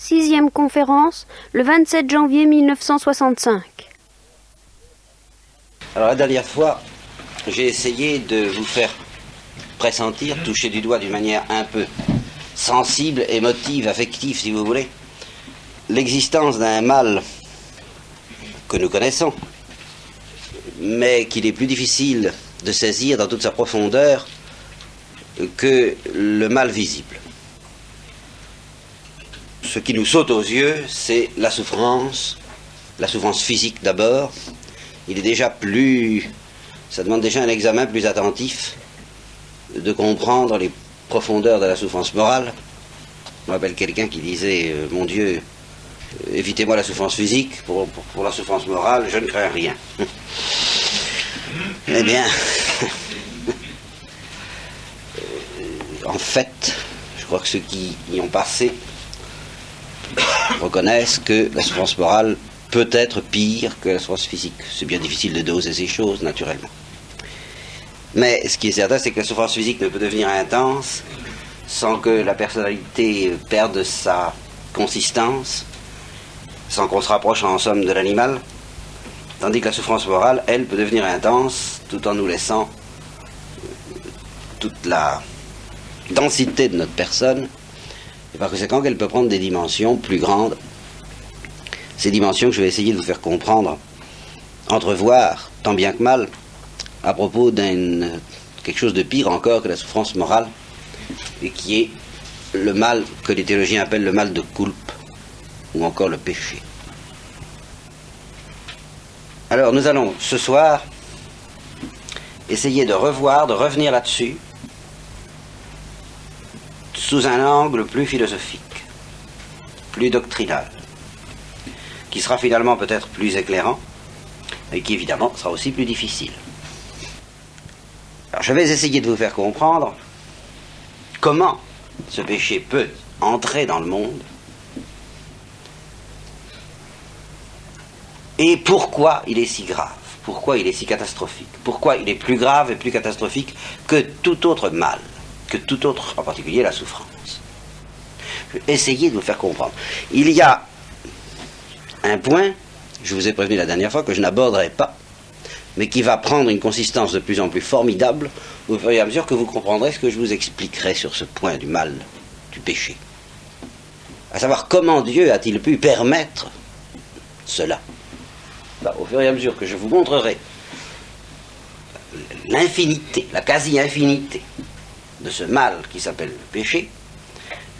6e conférence, le 27 janvier 1965. Alors la dernière fois, j'ai essayé de vous faire pressentir, toucher du doigt d'une manière un peu sensible, émotive, affective si vous voulez, l'existence d'un mal que nous connaissons, mais qu'il est plus difficile de saisir dans toute sa profondeur que le mal visible. Ce qui nous saute aux yeux, c'est la souffrance physique d'abord. Il est déjà plus... ça demande déjà un examen plus attentif de comprendre les profondeurs de la souffrance morale. Je me rappelle quelqu'un qui disait « Mon Dieu, évitez-moi la souffrance physique, pour la souffrance morale, je ne crains rien. » Eh bien, en fait, je crois que ceux qui y ont passé reconnaissent que la souffrance morale peut être pire que la souffrance physique. C'est bien difficile de doser ces choses, naturellement. Mais ce qui est certain, c'est que la souffrance physique ne peut devenir intense sans que la personnalité perde sa consistance, sans qu'on se rapproche en somme de l'animal, tandis que la souffrance morale, elle, peut devenir intense tout en nous laissant toute la densité de notre personne, et par conséquent qu'elle peut prendre des dimensions plus grandes, ces dimensions que je vais essayer de vous faire comprendre, entrevoir, tant bien que mal, à propos d'un quelque chose de pire encore que la souffrance morale, et qui est le mal que les théologiens appellent le mal de culpe, ou encore le péché. Alors nous allons ce soir essayer de revenir là-dessus, sous un angle plus philosophique, plus doctrinal, qui sera finalement peut-être plus éclairant, et qui évidemment sera aussi plus difficile. Alors je vais essayer de vous faire comprendre comment ce péché peut entrer dans le monde, et pourquoi il est si grave, pourquoi il est si catastrophique, pourquoi il est plus grave et plus catastrophique que tout autre mal, que tout autre, en particulier la souffrance. Je vais essayer de vous faire comprendre. Il y a un point, je vous ai prévenu la dernière fois, que je n'aborderai pas, mais qui va prendre une consistance de plus en plus formidable au fur et à mesure que vous comprendrez ce que je vous expliquerai sur ce point du mal, du péché. À savoir comment Dieu a-t-il pu permettre cela. Au fur et à mesure que je vous montrerai l'infinité, la quasi-infinité de ce mal qui s'appelle le péché,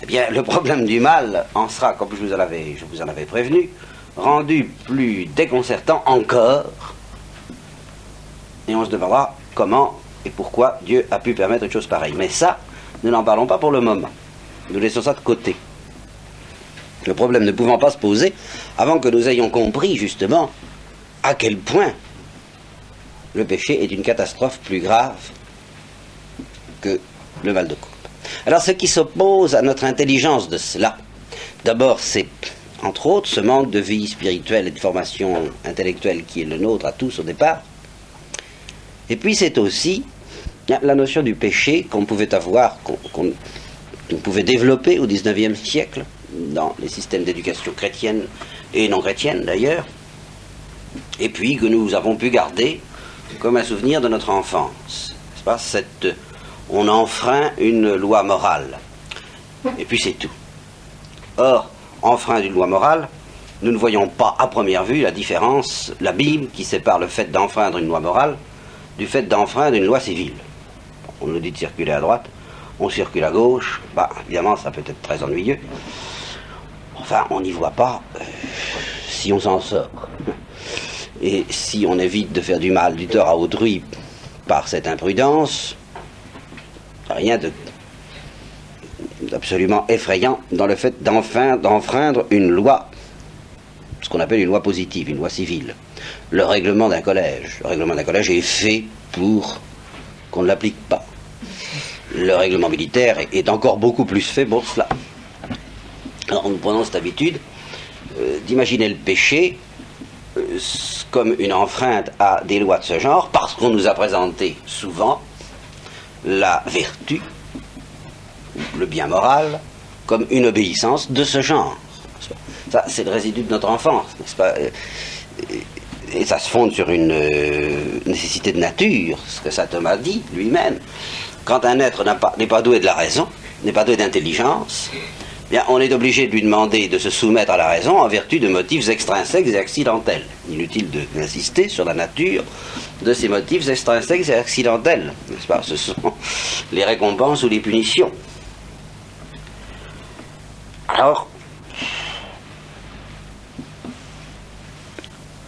eh bien le problème du mal en sera, comme je vous en avais prévenu, rendu plus déconcertant encore, et on se demandera comment et pourquoi Dieu a pu permettre une chose pareille. Mais ça, nous n'en parlons pas pour le moment. Nous laissons ça de côté. Le problème ne pouvant pas se poser avant que nous ayons compris justement à quel point le péché est une catastrophe plus grave que le mal de coupe. Alors ce qui s'oppose à notre intelligence de cela, d'abord c'est entre autres ce manque de vie spirituelle et de formation intellectuelle qui est le nôtre à tous au départ, et puis c'est aussi la notion du péché qu'on pouvait avoir, qu'on pouvait développer au XIXe siècle dans les systèmes d'éducation chrétienne et non chrétienne d'ailleurs, et puis que nous avons pu garder comme un souvenir de notre enfance. C'est pas on enfreint une loi morale, et puis c'est tout. Or, enfreint une loi morale, nous ne voyons pas à première vue la différence, l'abîme qui sépare le fait d'enfreindre une loi morale du fait d'enfreindre une loi civile. On nous dit de circuler à droite, on circule à gauche, évidemment ça peut être très ennuyeux. Enfin, on n'y voit pas si on s'en sort. Et si on évite de faire du mal, du tort à autrui par cette imprudence, rien d'absolument effrayant dans le fait d'enfreindre une loi, ce qu'on appelle une loi positive, une loi civile. Le règlement d'un collège. Le règlement d'un collège est fait pour qu'on ne l'applique pas. Le règlement militaire est encore beaucoup plus fait pour cela. Alors nous prenons cette habitude d'imaginer le péché comme une enfreinte à des lois de ce genre, parce qu'on nous a présenté souvent la vertu, le bien moral, comme une obéissance de ce genre. Ça, c'est le résidu de notre enfance, n'est-ce pas? Et ça se fonde sur une nécessité de nature, ce que saint Thomas dit lui-même. Quand un être n'est pas doué de la raison, n'est pas doué d'intelligence, bien, on est obligé de lui demander de se soumettre à la raison en vertu de motifs extrinsèques et accidentels. Inutile d'insister sur la nature de ces motifs extrinsèques et accidentels, n'est-ce pas? Ce sont les récompenses ou les punitions. Alors,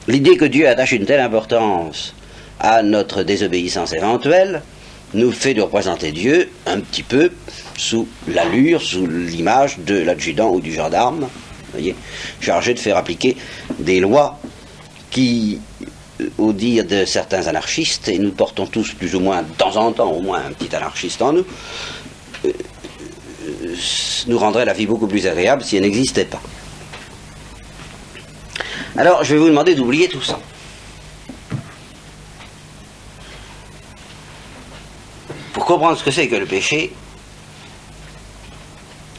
l'idée que Dieu attache une telle importance à notre désobéissance éventuelle nous fait de représenter Dieu un petit peu sous l'allure, sous l'image de l'adjudant ou du gendarme, voyez, chargé de faire appliquer des lois qui, au dire de certains anarchistes, et nous portons tous plus ou moins, de temps en temps, au moins un petit anarchiste en nous, nous rendrait la vie beaucoup plus agréable si elle n'existait pas. Alors, je vais vous demander d'oublier tout ça. Pour comprendre ce que c'est que le péché,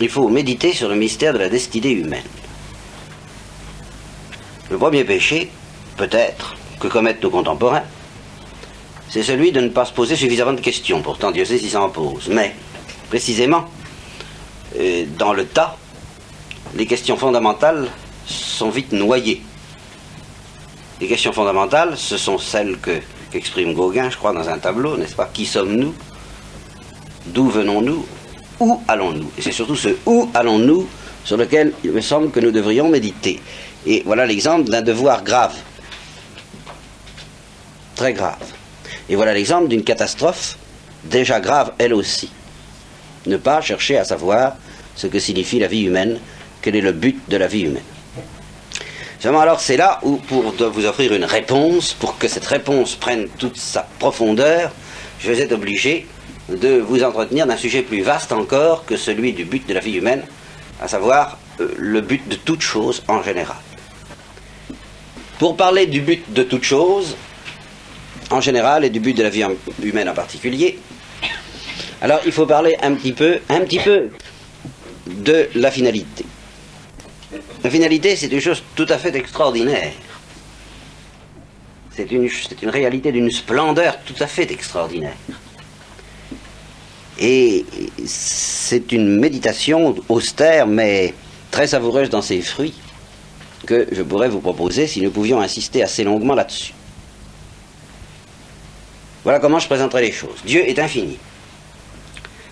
il faut méditer sur le mystère de la destinée humaine. Le premier péché, peut-être, que commettent nos contemporains, c'est celui de ne pas se poser suffisamment de questions. Pourtant, Dieu sait s'il s'en pose. Mais, précisément, dans le tas, les questions fondamentales sont vite noyées. Les questions fondamentales, ce sont celles qu'exprime Gauguin, je crois, dans un tableau, n'est-ce pas? Qui sommes-nous? D'où venons-nous? Où allons-nous? Et c'est surtout ce « où allons-nous » sur lequel il me semble que nous devrions méditer. Et voilà l'exemple d'un devoir grave. Très grave. Et voilà l'exemple d'une catastrophe déjà grave, elle aussi. Ne pas chercher à savoir ce que signifie la vie humaine, quel est le but de la vie humaine. Seulement alors c'est là où, pour vous offrir une réponse, pour que cette réponse prenne toute sa profondeur, je vais être obligé de vous entretenir d'un sujet plus vaste encore que celui du but de la vie humaine, à savoir le but de toute chose en général. Pour parler du but de toute chose en général et du but de la vie humaine en particulier, alors il faut parler un petit peu de la finalité. La finalité, c'est une chose tout à fait extraordinaire. C'est une réalité d'une splendeur tout à fait extraordinaire. Et c'est une méditation austère, mais très savoureuse dans ses fruits, que je pourrais vous proposer si nous pouvions insister assez longuement là-dessus. Voilà comment je présenterai les choses. Dieu est infini,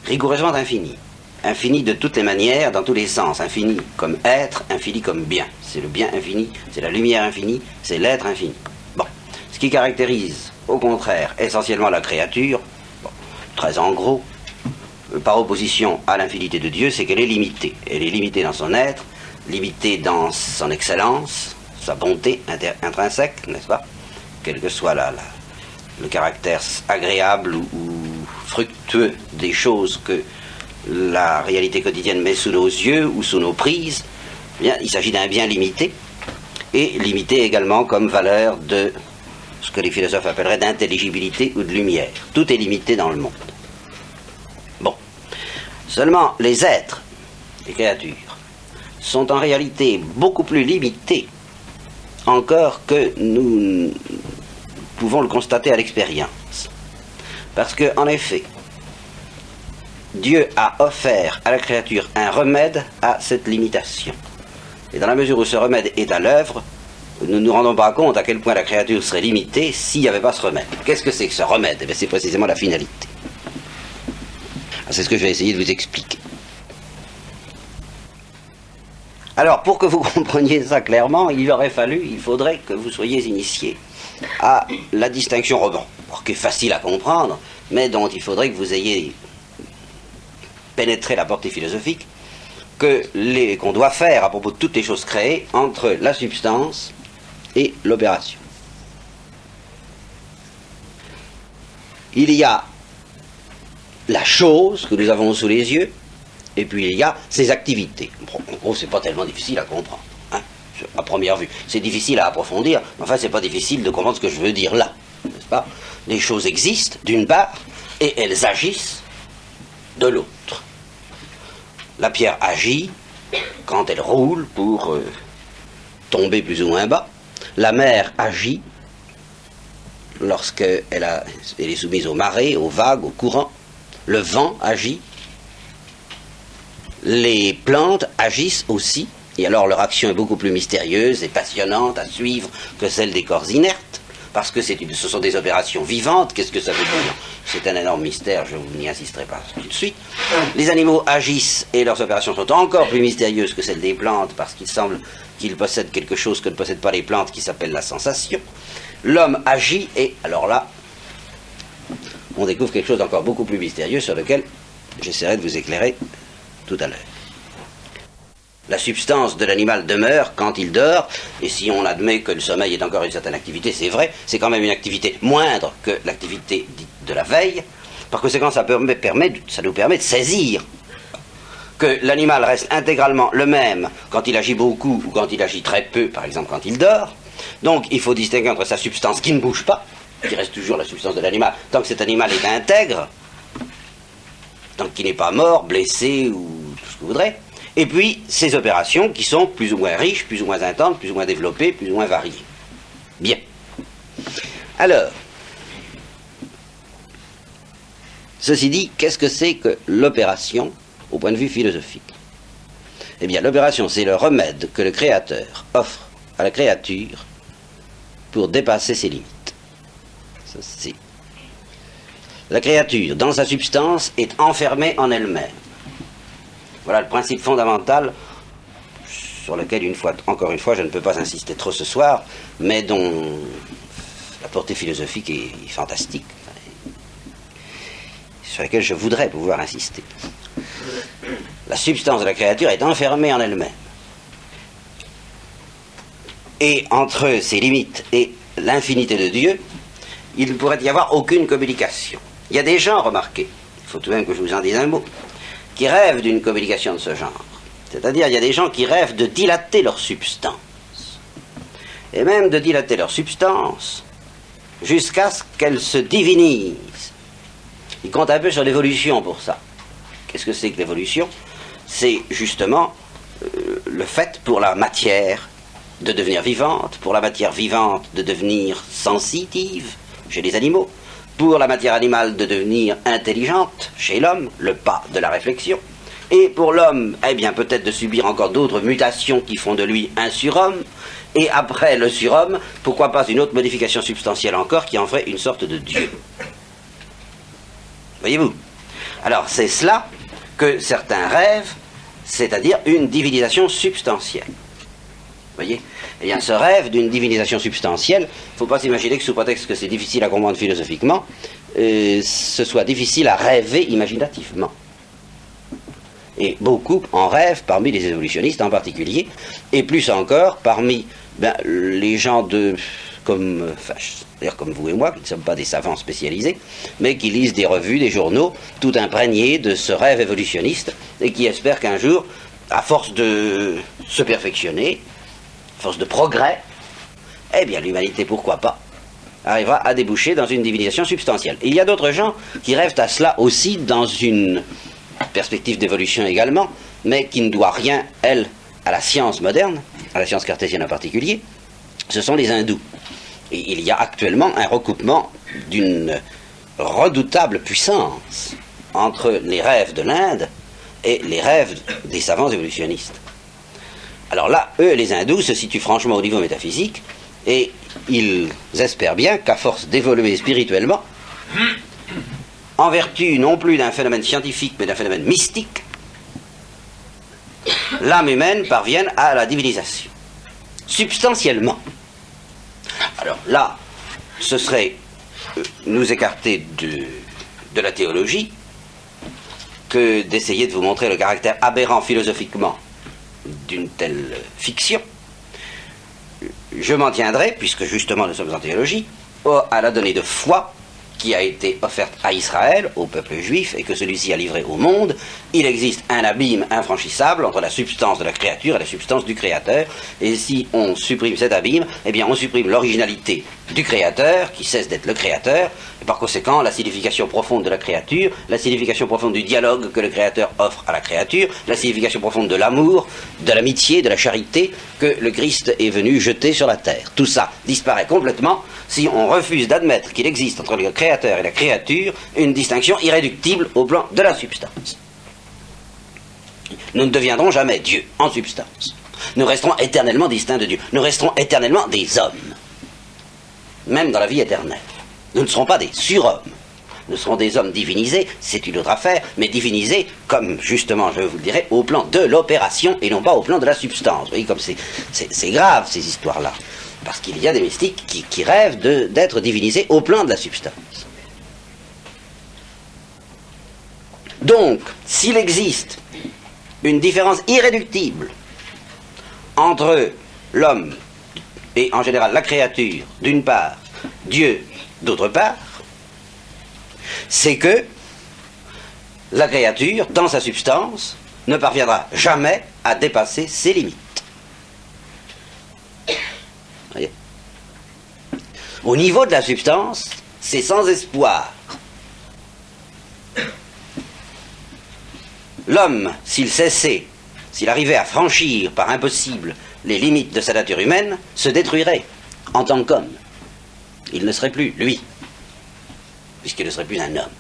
rigoureusement infini. Infini de toutes les manières, dans tous les sens. Infini comme être, infini comme bien. C'est le bien infini, c'est la lumière infinie, c'est l'être infini. Bon. Ce qui caractérise, au contraire, essentiellement la créature, bon, très en gros, par opposition à l'infinité de Dieu, c'est qu'elle est limitée. Elle est limitée dans son être, limitée dans son excellence, sa bonté intrinsèque, n'est-ce pas? Quel que soit le caractère agréable ou fructueux des choses que la réalité quotidienne met sous nos yeux ou sous nos prises, eh bien, il s'agit d'un bien limité, et limité également comme valeur de ce que les philosophes appelleraient d'intelligibilité ou de lumière. Tout est limité dans le monde. Bon. Seulement, les êtres, les créatures, sont en réalité beaucoup plus limités encore que nous pouvons le constater à l'expérience. Parce que, en effet, Dieu a offert à la créature un remède à cette limitation. Et dans la mesure où ce remède est à l'œuvre, nous ne nous rendons pas compte à quel point la créature serait limitée s'il n'y avait pas ce remède. Qu'est-ce que c'est que ce remède? Eh bien, c'est précisément la finalité. C'est ce que je vais essayer de vous expliquer. Alors, pour que vous compreniez ça clairement, il faudrait que vous soyez initiés à la distinction qui est facile à comprendre, mais dont il faudrait que vous ayez pénétrer la portée philosophique qu'on doit faire à propos de toutes les choses créées entre la substance et l'opération. Il y a la chose que nous avons sous les yeux, et puis il y a ses activités. Bon, en gros, c'est pas tellement difficile à comprendre, hein, à première vue. C'est difficile à approfondir, mais enfin, c'est pas difficile de comprendre ce que je veux dire là, n'est-ce pas? Les choses existent, d'une part, et elles agissent de l'autre. La pierre agit quand elle roule pour tomber plus ou moins bas. La mer agit lorsqu'elle est soumise aux marées, aux vagues, aux courants. Le vent agit. Les plantes agissent aussi. Et alors leur action est beaucoup plus mystérieuse et passionnante à suivre que celle des corps inertes, parce que ce sont des opérations vivantes. Qu'est-ce que ça veut dire? C'est un énorme mystère, je n'y insisterai pas tout de suite. Les animaux agissent et leurs opérations sont encore plus mystérieuses que celles des plantes, parce qu'il semble qu'ils possèdent quelque chose que ne possèdent pas les plantes, qui s'appelle la sensation. L'homme agit, et alors là, on découvre quelque chose d'encore beaucoup plus mystérieux, sur lequel j'essaierai de vous éclairer tout à l'heure. La substance de l'animal demeure quand il dort, et si on admet que le sommeil est encore une certaine activité, c'est vrai, c'est quand même une activité moindre que l'activité dite de la veille. Par conséquent, ça nous permet de saisir que l'animal reste intégralement le même quand il agit beaucoup ou quand il agit très peu, par exemple quand il dort. Donc il faut distinguer entre sa substance qui ne bouge pas, qui reste toujours la substance de l'animal, tant que cet animal est intègre, tant qu'il n'est pas mort, blessé ou tout ce que vous voudrez. Et puis, ces opérations qui sont plus ou moins riches, plus ou moins intenses, plus ou moins développées, plus ou moins variées. Bien. Alors, ceci dit, qu'est-ce que c'est que l'opération au point de vue philosophique? Eh bien, l'opération, c'est le remède que le Créateur offre à la créature pour dépasser ses limites. Ça, c'est... La créature, dans sa substance, est enfermée en elle-même. Voilà le principe fondamental sur lequel, encore une fois, je ne peux pas insister trop ce soir, mais dont la portée philosophique est fantastique, sur lequel je voudrais pouvoir insister. La substance de la créature est enfermée en elle-même. Et entre ses limites et l'infinité de Dieu, il ne pourrait y avoir aucune communication. Il y a des gens, remarquez, il faut tout de même que je vous en dise un mot, qui rêvent d'une communication de ce genre. C'est-à-dire, il y a des gens qui rêvent de dilater leur substance. Et même de dilater leur substance jusqu'à ce qu'elle se divinise. Ils comptent un peu sur l'évolution pour ça. Qu'est-ce que c'est que l'évolution? C'est justement le fait pour la matière de devenir vivante, pour la matière vivante de devenir sensitive chez les animaux, pour la matière animale de devenir intelligente chez l'homme, le pas de la réflexion, et pour l'homme, eh bien peut-être de subir encore d'autres mutations qui font de lui un surhomme, et après le surhomme, pourquoi pas une autre modification substantielle encore qui en ferait une sorte de Dieu. Voyez-vous? Alors c'est cela que certains rêvent, c'est-à-dire une divinisation substantielle. Voyez? Eh bien, ce rêve d'une divinisation substantielle, il ne faut pas s'imaginer que sous prétexte que c'est difficile à comprendre philosophiquement, ce soit difficile à rêver imaginativement. Et beaucoup en rêvent, parmi les évolutionnistes en particulier, et plus encore parmi les gens d'ailleurs comme vous et moi, qui ne sommes pas des savants spécialisés, mais qui lisent des revues, des journaux, tout imprégnés de ce rêve évolutionniste, et qui espèrent qu'un jour, à force de se perfectionner, force de progrès, eh bien l'humanité, pourquoi pas, arrivera à déboucher dans une divinisation substantielle. Et il y a d'autres gens qui rêvent à cela aussi dans une perspective d'évolution également, mais qui ne doit rien, elle, à la science moderne, à la science cartésienne en particulier. Ce sont les hindous. Et il y a actuellement un recoupement d'une redoutable puissance entre les rêves de l'Inde et les rêves des savants évolutionnistes. Alors là, eux, les hindous, se situent franchement au niveau métaphysique, et ils espèrent bien qu'à force d'évoluer spirituellement, en vertu non plus d'un phénomène scientifique, mais d'un phénomène mystique, l'âme humaine parvienne à la divinisation. Substantiellement. Alors là, ce serait nous écarter de la théologie que d'essayer de vous montrer le caractère aberrant philosophiquement d'une telle fiction. Je m'en tiendrai, puisque justement nous sommes en théologie, à la donnée de foi qui a été offerte à Israël, au peuple juif, et que celui-ci a livré au monde, il existe un abîme infranchissable entre la substance de la créature et la substance du créateur, et si on supprime cet abîme, eh bien on supprime l'originalité du créateur, qui cesse d'être le créateur, et par conséquent la signification profonde de la créature, la signification profonde du dialogue que le créateur offre à la créature, la signification profonde de l'amour, de l'amitié, de la charité que le Christ est venu jeter sur la terre. Tout ça disparaît complètement si on refuse d'admettre qu'il existe entre le créateur et la créature une distinction irréductible au plan de la substance. Nous ne deviendrons jamais Dieu en substance. Nous resterons éternellement distincts de Dieu. Nous resterons éternellement des hommes. Même dans la vie éternelle. Nous ne serons pas des surhommes. Nous serons des hommes divinisés, c'est une autre affaire, mais divinisés, comme justement je vous le dirai, au plan de l'opération et non pas au plan de la substance. Vous voyez comme c'est grave ces histoires-là. Parce qu'il y a des mystiques qui rêvent d'être divinisés au plan de la substance. Donc, s'il existe une différence irréductible entre l'homme et en général la créature d'une part, Dieu d'autre part, c'est que la créature, dans sa substance, ne parviendra jamais à dépasser ses limites. Voyez ? Au niveau de la substance, c'est sans espoir. L'homme, s'il cessait, s'il arrivait à franchir par impossible les limites de sa nature humaine, se détruirait en tant qu'homme. Il ne serait plus lui, puisqu'il ne serait plus un homme.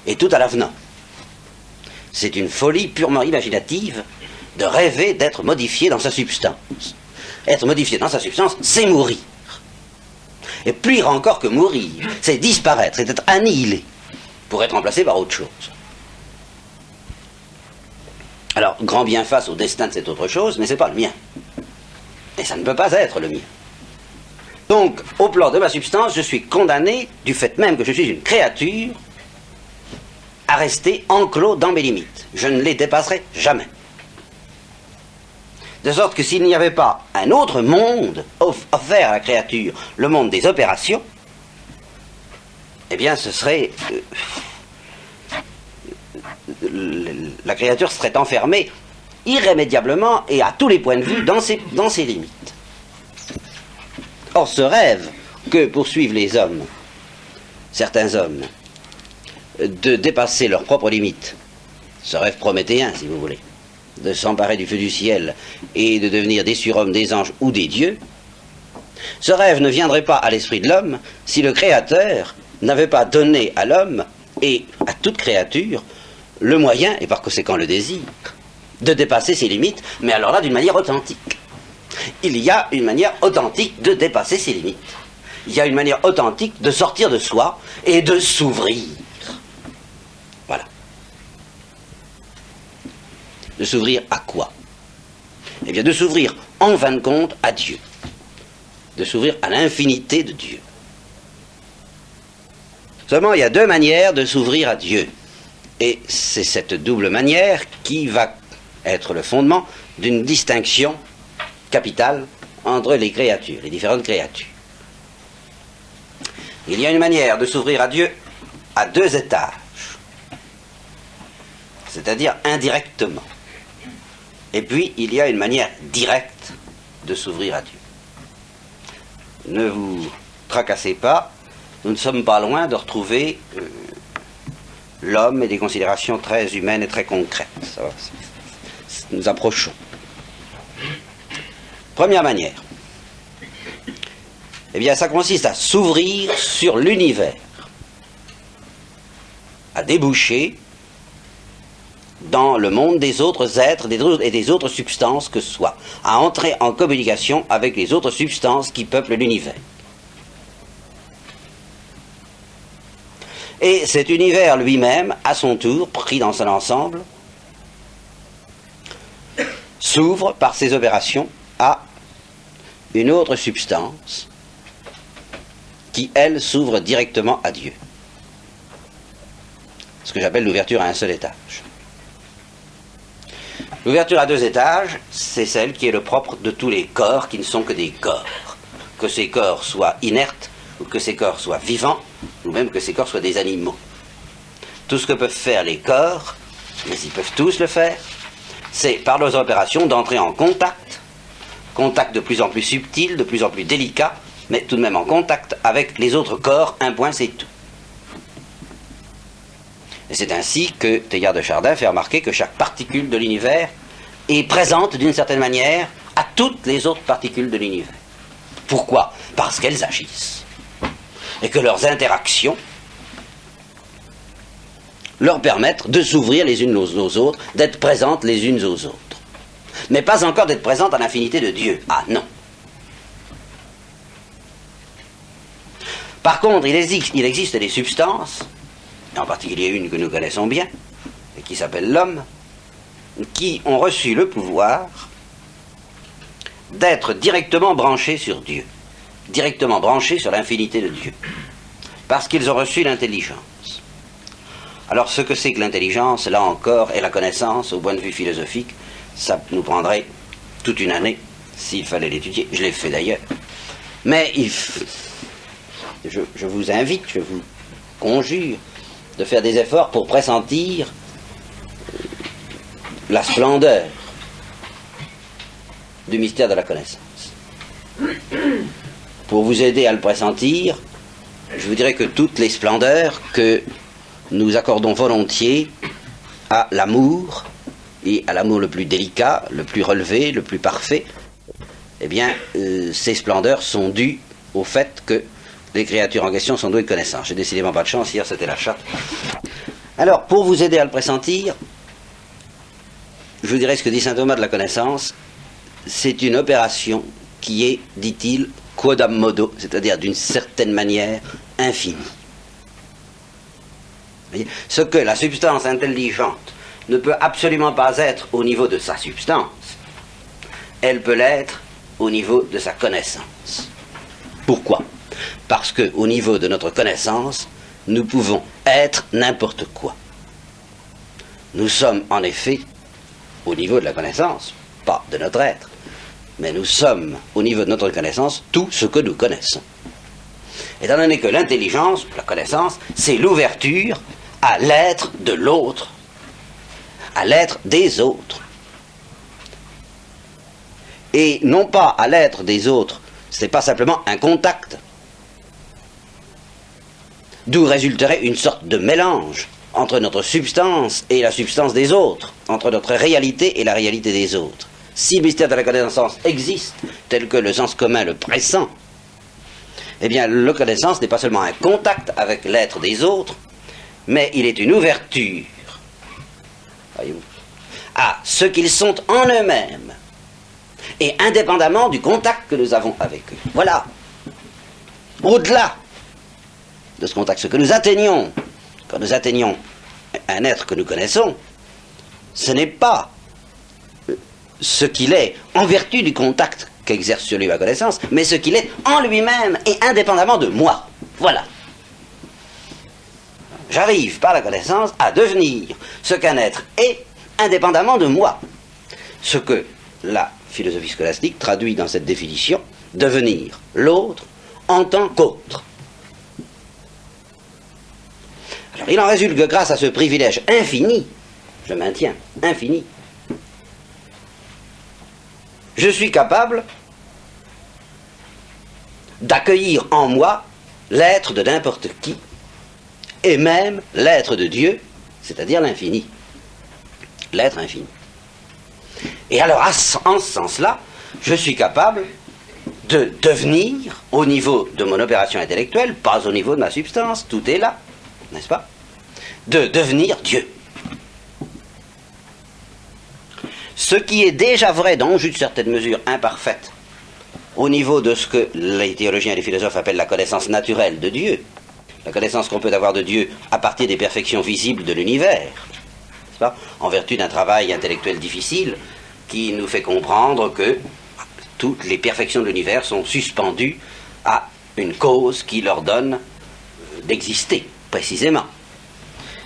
Et tout à l'avenant. C'est une folie purement imaginative de rêver d'être modifié dans sa substance. Être modifié dans sa substance, c'est mourir. Et pire encore que mourir, c'est disparaître, c'est être annihilé, pour être remplacé par autre chose. Alors, grand bien face au destin de cette autre chose, mais ce n'est pas le mien. Et ça ne peut pas être le mien. Donc, au plan de ma substance, je suis condamné, du fait même que je suis une créature, à rester enclos dans mes limites. Je ne les dépasserai jamais. De sorte que s'il n'y avait pas un autre monde offert à la créature, le monde des opérations, eh bien ce serait... la créature serait enfermée irrémédiablement et à tous les points de vue dans ses limites. Or ce rêve que poursuivent les hommes, certains hommes, de dépasser leurs propres limites, ce rêve prométhéen si vous voulez, de s'emparer du feu du ciel et de devenir des surhommes, des anges ou des dieux, ce rêve ne viendrait pas à l'esprit de l'homme si le Créateur n'avait pas donné à l'homme et à toute créature le moyen, et par conséquent le désir, de dépasser ses limites, mais alors là d'une manière authentique. Il y a une manière authentique de dépasser ses limites. Il y a une manière authentique de sortir de soi et de s'ouvrir. Voilà. De s'ouvrir à quoi? Eh bien de s'ouvrir en fin de compte à Dieu. De s'ouvrir à l'infinité de Dieu. Seulement il y a deux manières de s'ouvrir à Dieu. Et c'est cette double manière qui va être le fondement d'une distinction capitale entre les créatures, les différentes créatures. Il y a une manière de s'ouvrir à Dieu à deux étages, c'est-à-dire indirectement. Et puis il y a une manière directe de s'ouvrir à Dieu. Ne vous tracassez pas, nous ne sommes pas loin de retrouver l'homme et des considérations très humaines et très concrètes. Ça va, nous approchons. Première manière. Eh bien, ça consiste à s'ouvrir sur l'univers, à déboucher dans le monde des autres êtres et des autres substances que ce soit, à entrer en communication avec les autres substances qui peuplent l'univers. Et cet univers lui-même, à son tour, pris dans son ensemble, s'ouvre par ses opérations à une autre substance qui, elle, s'ouvre directement à Dieu. Ce que j'appelle l'ouverture à un seul étage. L'ouverture à deux étages, c'est celle qui est le propre de tous les corps qui ne sont que des corps. Que ces corps soient inertes, ou que ces corps soient vivants, ou même que ces corps soient des animaux. Tout ce que peuvent faire les corps mais ils peuvent tous le faire, c'est par leurs opérations d'entrer en contact de plus en plus subtil, de plus en plus délicat, mais tout de même en contact avec les autres corps, un point c'est tout. Et c'est ainsi que Teilhard de Chardin fait remarquer que chaque particule de l'univers est présente d'une certaine manière à toutes les autres particules de l'univers. Pourquoi? Parce qu'elles agissent. Et que leurs interactions leur permettent de s'ouvrir les unes aux autres, d'être présentes les unes aux autres. Mais pas encore d'être présentes à l'infinité de Dieu. Ah non. Par contre, il existe des substances, en particulier une que nous connaissons bien, et qui s'appelle l'homme, qui ont reçu le pouvoir d'être directement branchés sur Dieu, directement branchés sur l'infinité de Dieu, parce qu'ils ont reçu l'intelligence. Alors ce que c'est que l'intelligence, là encore, et la connaissance, au point de vue philosophique, ça nous prendrait toute une année s'il fallait l'étudier. Je l'ai fait d'ailleurs. Mais je vous invite, je vous conjure de faire des efforts pour pressentir la splendeur du mystère de la connaissance. Pour vous aider à le pressentir, je vous dirais que toutes les splendeurs que nous accordons volontiers à l'amour, et à l'amour le plus délicat, le plus relevé, le plus parfait, eh bien, ces splendeurs sont dues au fait que les créatures en question sont douées de connaissance. J'ai décidément pas de chance, hier c'était la chatte. Alors, pour vous aider à le pressentir, je vous dirais ce que dit saint Thomas de la connaissance, c'est une opération qui est, dit-il, quodam modo, c'est-à-dire d'une certaine manière infinie. Voyez, ce que la substance intelligente ne peut absolument pas être au niveau de sa substance, elle peut l'être au niveau de sa connaissance. Pourquoi? Parce qu'au niveau de notre connaissance, nous pouvons être n'importe quoi. Nous sommes en effet, au niveau de la connaissance, pas de notre être, mais nous sommes, au niveau de notre connaissance, tout ce que nous connaissons. Étant donné que l'intelligence, la connaissance, c'est l'ouverture à l'être de l'autre, à l'être des autres. Et non pas à l'être des autres, c'est pas simplement un contact, d'où résulterait une sorte de mélange entre notre substance et la substance des autres, entre notre réalité et la réalité des autres. Si le mystère de la connaissance existe, tel que le sens commun le pressent, eh bien, la connaissance n'est pas seulement un contact avec l'être des autres, mais il est une ouverture, voyez-vous, à ce qu'ils sont en eux-mêmes, et indépendamment du contact que nous avons avec eux. Voilà. Au-delà de ce contact, ce que nous atteignons, quand nous atteignons un être que nous connaissons, ce n'est pas ce qu'il est en vertu du contact qu'exerce sur lui ma connaissance, mais ce qu'il est en lui-même et indépendamment de moi. Voilà. J'arrive par la connaissance à devenir ce qu'un être est indépendamment de moi. Ce que la philosophie scolastique traduit dans cette définition, devenir l'autre en tant qu'autre. Alors il en résulte que grâce à ce privilège infini, je maintiens, infini, je suis capable d'accueillir en moi l'être de n'importe qui, et même l'être de Dieu, c'est-à-dire l'infini, l'être infini. Et alors, en ce sens-là, je suis capable de devenir, au niveau de mon opération intellectuelle, pas au niveau de ma substance, tout est là, n'est-ce pas? De devenir Dieu. Ce qui est déjà vrai dans une certaine mesure imparfaite, au niveau de ce que les théologiens et les philosophes appellent la connaissance naturelle de Dieu, la connaissance qu'on peut avoir de Dieu à partir des perfections visibles de l'univers, n'est-ce pas? En vertu d'un travail intellectuel difficile qui nous fait comprendre que toutes les perfections de l'univers sont suspendues à une cause qui leur donne d'exister, précisément.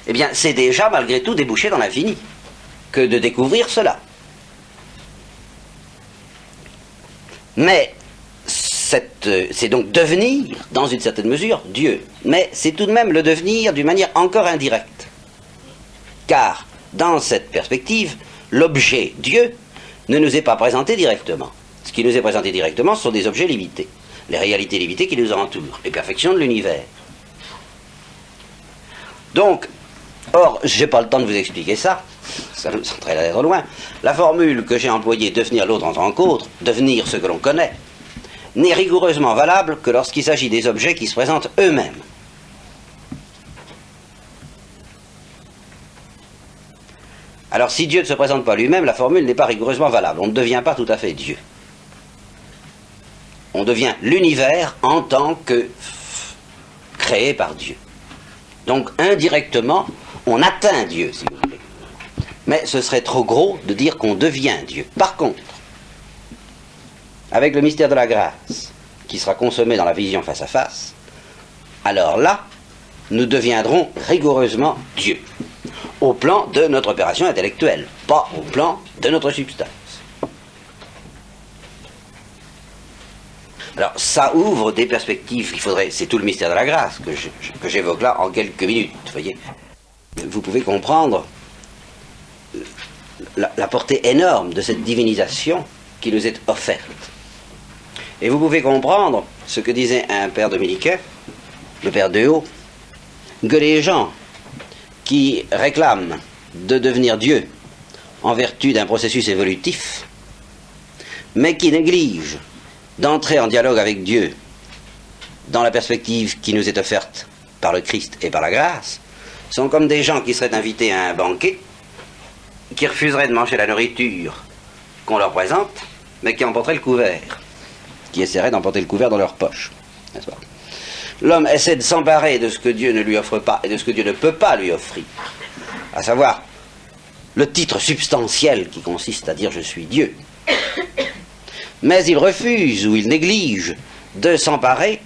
Eh bien, c'est déjà malgré tout débouché dans l'infini que de découvrir cela. Mais c'est donc devenir, dans une certaine mesure, Dieu. Mais c'est tout de même le devenir d'une manière encore indirecte. Car dans cette perspective, l'objet Dieu ne nous est pas présenté directement. Ce qui nous est présenté directement, ce sont des objets limités, les réalités limitées qui nous entourent, les perfections de l'univers. Donc, or, je n'ai pas le temps de vous expliquer ça nous entraînerait trop loin. La formule que j'ai employée, devenir l'autre en tant qu'autre, devenir ce que l'on connaît, n'est rigoureusement valable que lorsqu'il s'agit des objets qui se présentent eux-mêmes. Alors si Dieu ne se présente pas lui-même, la formule n'est pas rigoureusement valable. On ne devient pas tout à fait Dieu. On devient l'univers en tant que créé par Dieu. Donc indirectement, on atteint Dieu, si vous voulez. Mais ce serait trop gros de dire qu'on devient Dieu. Par contre, avec le mystère de la grâce, qui sera consommé dans la vision face à face, alors là, nous deviendrons rigoureusement Dieu, au plan de notre opération intellectuelle, pas au plan de notre substance. Alors, ça ouvre des perspectives, c'est tout le mystère de la grâce que j'évoque là en quelques minutes, vous voyez. Vous pouvez comprendre la portée énorme de cette divinisation qui nous est offerte. Et vous pouvez comprendre ce que disait un père dominicain, le père Dehaut, que les gens qui réclament de devenir Dieu en vertu d'un processus évolutif, mais qui négligent d'entrer en dialogue avec Dieu dans la perspective qui nous est offerte par le Christ et par la grâce, sont comme des gens qui seraient invités à un banquet, qui refuseraient de manger la nourriture qu'on leur présente, mais qui emporteraient le couvert, qui essaieraient d'emporter le couvert dans leur poche, n'est-ce pas ? L'homme essaie de s'emparer de ce que Dieu ne lui offre pas et de ce que Dieu ne peut pas lui offrir, à savoir le titre substantiel qui consiste à dire « je suis Dieu ». Mais il refuse ou il néglige de s'emparer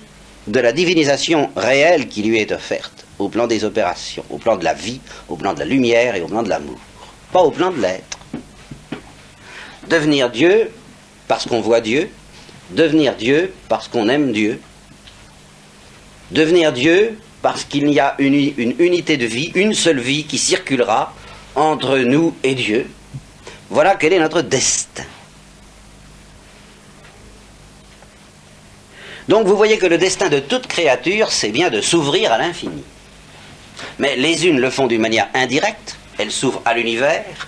de la divinisation réelle qui lui est offerte, au plan des opérations, au plan de la vie, au plan de la lumière et au plan de l'amour, pas au plan de l'être. Devenir Dieu parce qu'on voit Dieu, devenir Dieu parce qu'on aime Dieu, devenir Dieu parce qu'il y a une unité de vie, une seule vie qui circulera entre nous et Dieu. Voilà quel est notre destin. Donc vous voyez que le destin de toute créature, c'est bien de s'ouvrir à l'infini. Mais les unes le font d'une manière indirecte, elles s'ouvrent à l'univers.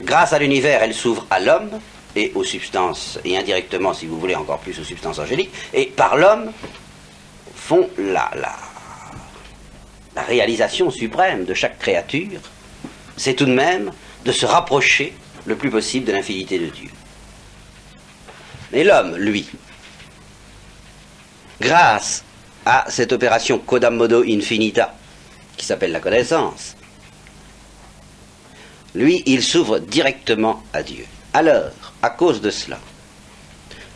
Grâce à l'univers, elles s'ouvrent à l'homme et aux substances, et indirectement, si vous voulez, encore plus aux substances angéliques. Et par l'homme, font la réalisation suprême de chaque créature, c'est tout de même de se rapprocher le plus possible de l'infinité de Dieu. Mais l'homme, lui, grâce à cette opération quodam modo infinita, qui s'appelle la connaissance, lui, il s'ouvre directement à Dieu. Alors, à cause de cela,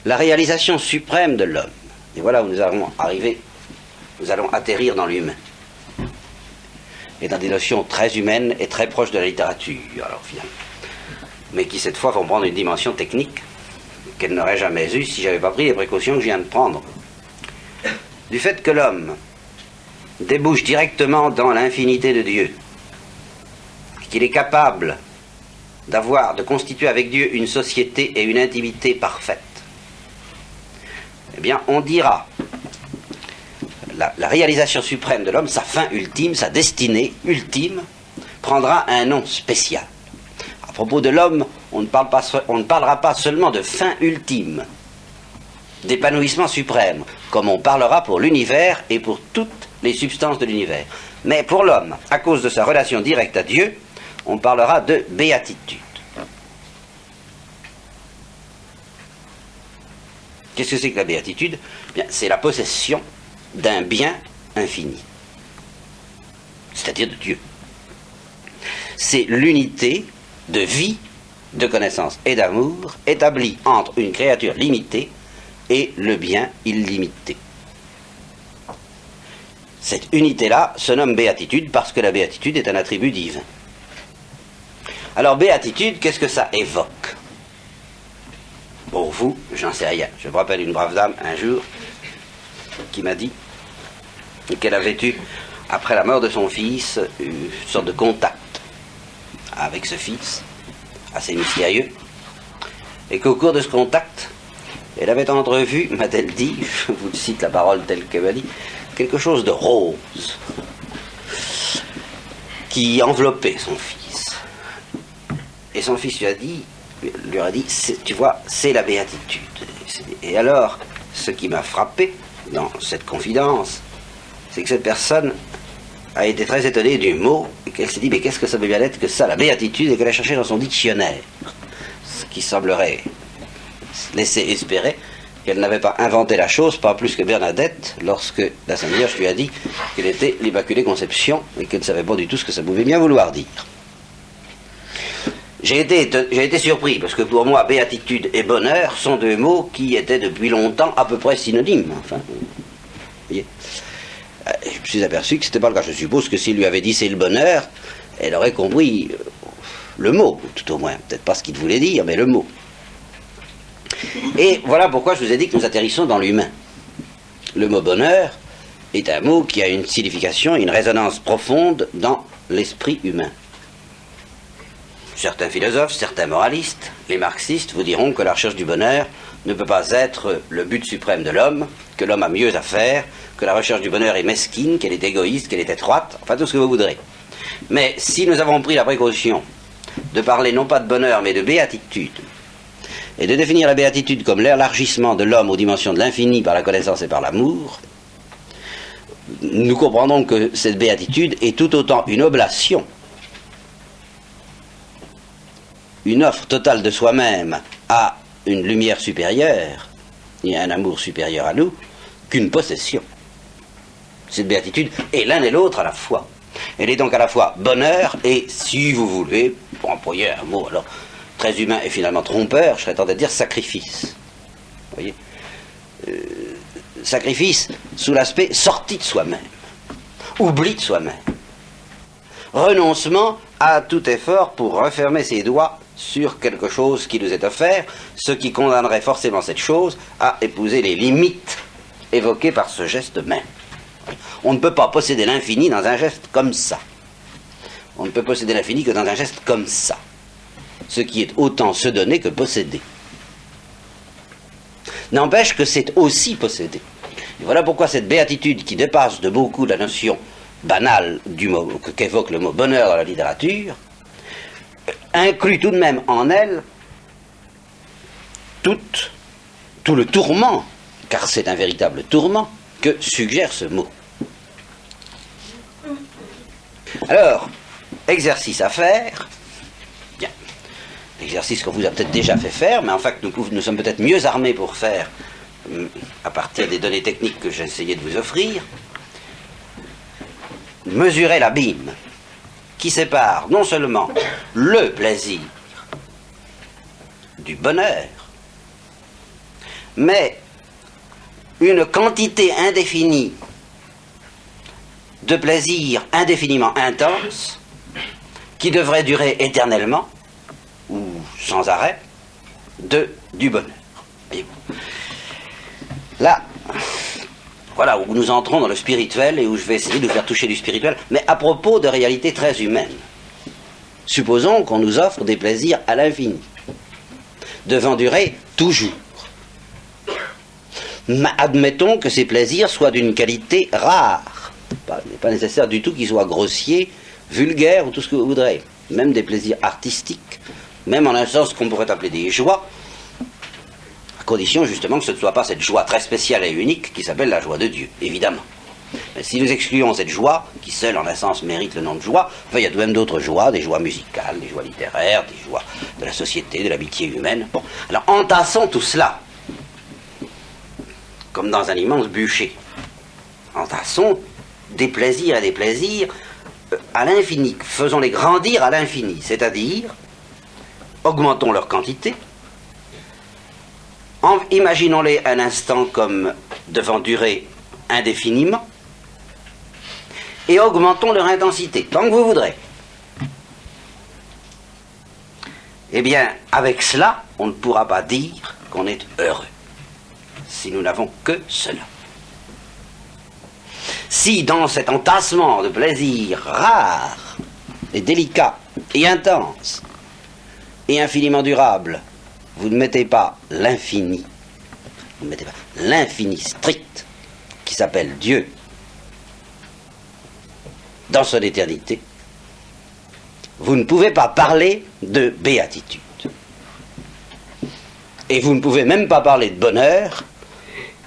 la réalisation suprême de l'homme, et voilà où nous allons arriver, nous allons atterrir dans l'humain, et dans des notions très humaines et très proches de la littérature, alors finalement, mais qui cette fois vont prendre une dimension technique qu'elle n'aurait jamais eue si j'avais pas pris les précautions que je viens de prendre. Du fait que l'homme débouche directement dans l'infinité de Dieu, qu'il est capable de constituer avec Dieu une société et une intimité parfaite, eh bien on dira la réalisation suprême de l'homme, sa fin ultime, sa destinée ultime, prendra un nom spécial. À propos de l'homme, on ne parlera pas seulement de fin ultime, d'épanouissement suprême, comme on parlera pour l'univers et pour toutes les substances de l'univers. Mais pour l'homme, à cause de sa relation directe à Dieu, on parlera de béatitude. Qu'est-ce que c'est que la béatitude ? Bien, c'est la possession d'un bien infini, c'est-à-dire de Dieu. C'est l'unité de vie, de connaissance et d'amour établie entre une créature limitée et le bien illimité. Cette unité-là se nomme béatitude parce que la béatitude est un attribut divin. Alors béatitude, qu'est-ce que ça évoque ? Pour vous, j'en sais rien. Je me rappelle une brave dame un jour qui m'a dit qu'elle avait eu, après la mort de son fils, une sorte de contact avec ce fils, assez mystérieux, et qu'au cours de ce contact, elle avait entrevu, m'a-t-elle dit, je vous cite la parole telle qu'elle m'a dit, quelque chose de rose qui enveloppait son fils. Et son fils lui a dit, tu vois, c'est la béatitude. Et alors, ce qui m'a frappé dans cette confidence, c'est que cette personne a été très étonnée du mot, et qu'elle s'est dit, mais qu'est-ce que ça veut bien être que ça, la béatitude, et qu'elle a cherché dans son dictionnaire, ce qui semblerait laisser espérer qu'elle n'avait pas inventé la chose, pas plus que Bernadette, lorsque la Sainte Vierge lui a dit qu'elle était l'Immaculée Conception, et qu'elle ne savait pas du tout ce que ça pouvait bien vouloir dire. J'ai été surpris, parce que pour moi, béatitude et bonheur sont deux mots qui étaient depuis longtemps à peu près synonymes. Enfin, vous voyez. Je me suis aperçu que ce n'était pas le cas. Je suppose que s'il lui avait dit c'est le bonheur, elle aurait compris le mot, tout au moins. Peut-être pas ce qu'il voulait dire, mais le mot. Et voilà pourquoi je vous ai dit que nous atterrissons dans l'humain. Le mot bonheur est un mot qui a une signification, une résonance profonde dans l'esprit humain. Certains philosophes, certains moralistes, les marxistes vous diront que la recherche du bonheur ne peut pas être le but suprême de l'homme, que l'homme a mieux à faire, que la recherche du bonheur est mesquine, qu'elle est égoïste, qu'elle est étroite, enfin tout ce que vous voudrez. Mais si nous avons pris la précaution de parler non pas de bonheur mais de béatitude, et de définir la béatitude comme l'élargissement de l'homme aux dimensions de l'infini par la connaissance et par l'amour, nous comprendrons que cette béatitude est tout autant une oblation, une offre totale de soi-même à une lumière supérieure et à un amour supérieur à nous, qu'une possession. Cette béatitude est l'un et l'autre à la fois. Elle est donc à la fois bonheur et, si vous voulez, pour employer un mot alors très humain et finalement trompeur, je serais tenté de dire sacrifice. Vous voyez, sacrifice sous l'aspect sortie de soi-même, oubli de soi-même, renoncement à tout effort pour refermer ses doigts sur quelque chose qui nous est offert, ce qui condamnerait forcément cette chose à épouser les limites évoquées par ce geste même. On ne peut pas posséder l'infini dans un geste comme ça. On ne peut posséder l'infini que dans un geste comme ça. Ce qui est autant se donner que posséder. N'empêche que c'est aussi posséder. Et voilà pourquoi cette béatitude qui dépasse de beaucoup la notion banale du mot, qu'évoque le mot bonheur dans la littérature, inclut tout de même en elle tout le tourment, car c'est un véritable tourment, que suggère ce mot. Alors, exercice à faire. Bien. L'exercice qu'on vous a peut-être déjà fait faire, mais en fait nous sommes peut-être mieux armés pour faire, à partir des données techniques que j'ai essayé de vous offrir, mesurer l'abîme qui sépare non seulement le plaisir du bonheur, mais une quantité indéfinie de plaisir indéfiniment intense qui devrait durer éternellement ou sans arrêt du bonheur. Voyez-vous. Là, voilà où nous entrons dans le spirituel et où je vais essayer de vous faire toucher du spirituel, mais à propos de réalités très humaines. Supposons qu'on nous offre des plaisirs à l'infini, devant durer toujours. Admettons que ces plaisirs soient d'une qualité rare. Il n'est pas nécessaire du tout qu'ils soient grossiers, vulgaires ou tout ce que vous voudrez. Même des plaisirs artistiques, même en un sens qu'on pourrait appeler des joies, à condition justement que ce ne soit pas cette joie très spéciale et unique qui s'appelle la joie de Dieu, évidemment. Mais si nous excluons cette joie, qui seule en un sens mérite le nom de joie, enfin, il y a tout de même d'autres joies, des joies musicales, des joies littéraires, des joies de la société, de l'amitié humaine. Bon, alors entassons tout cela, comme dans un immense bûcher. Entassons des plaisirs et des plaisirs à l'infini, faisons-les grandir à l'infini, c'est-à-dire augmentons leur quantité, imaginons-les un instant comme devant durer indéfiniment, et augmentons leur intensité, tant que vous voudrez. Eh bien, avec cela, on ne pourra pas dire qu'on est heureux, si nous n'avons que cela. Si dans cet entassement de plaisirs rares et délicats et intense et infiniment durable, vous ne mettez pas l'infini, vous ne mettez pas l'infini strict qui s'appelle Dieu dans son éternité, vous ne pouvez pas parler de béatitude. Et vous ne pouvez même pas parler de bonheur